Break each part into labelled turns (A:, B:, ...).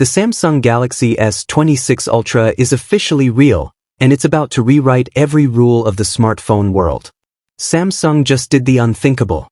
A: The Samsung Galaxy S26 Ultra is officially real, and it's about to rewrite every rule of the smartphone world. Samsung just did the unthinkable.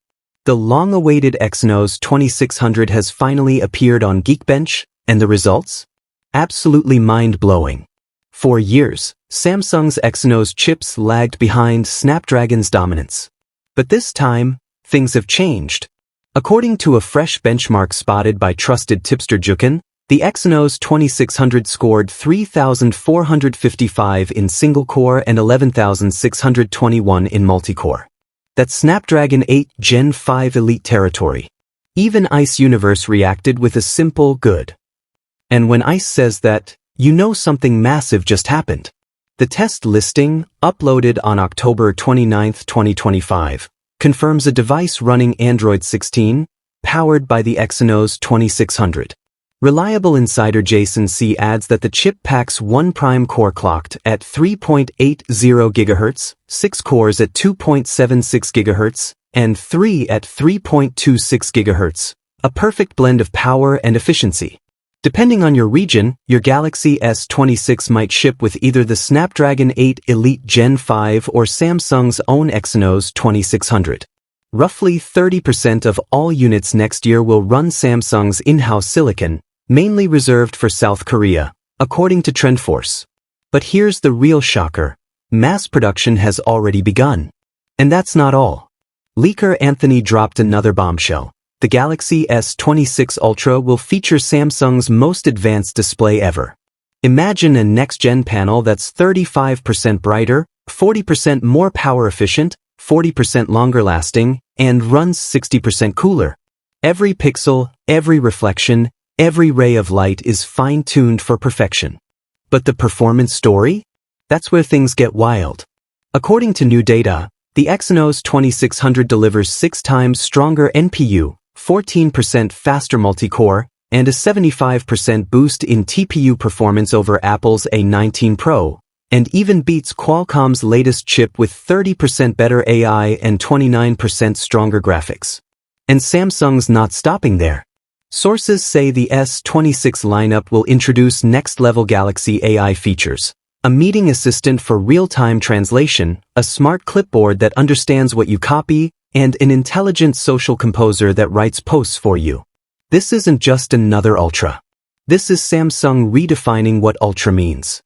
A: The long-awaited Exynos 2600 has finally appeared on Geekbench, and the results? Absolutely mind-blowing. For years, Samsung's Exynos chips lagged behind Snapdragon's dominance. But this time, things have changed. According to a fresh benchmark spotted by trusted tipster Jukin, the Exynos 2600 scored 3,455 in single-core and 11,621 in multi-core. That's Snapdragon 8 Gen 5 Elite territory. Even ICE Universe reacted with a simple good. And when ICE says that, you know something massive just happened. The test listing, uploaded on October 29, 2025, confirms a device running Android 16, powered by the Exynos 2600. Reliable insider Jason C. adds that the chip packs one prime core clocked at 3.80 GHz, 6 cores at 2.76 GHz, and 3 at 3.26 GHz, a perfect blend of power and efficiency. Depending on your region, your Galaxy S26 might ship with either the Snapdragon 8 Elite Gen 5 or Samsung's own Exynos 2600. Roughly 30% of all units next year will run Samsung's in-house silicon, mainly reserved for South Korea, according to TrendForce. But here's the real shocker. Mass production has already begun. And that's not all. Leaker Anthony dropped another bombshell. The Galaxy S26 Ultra will feature Samsung's most advanced display ever. Imagine a next-gen panel that's 35% brighter, 40% more power efficient, 40% longer lasting, and runs 60% cooler. Every pixel, every reflection, every ray of light is fine-tuned for perfection. But the performance story? That's where things get wild. According to new data, the Exynos 2600 delivers 6 times stronger NPU, 14% faster multi-core, and a 75% boost in TPU performance over Apple's A19 Pro, and even beats Qualcomm's latest chip with 30% better AI and 29% stronger graphics. And Samsung's not stopping there. Sources say the S26 lineup will introduce next-level Galaxy AI features, a meeting assistant for real-time translation, a smart clipboard that understands what you copy, and an intelligent social composer that writes posts for you. This isn't just another Ultra. This is Samsung redefining what Ultra means.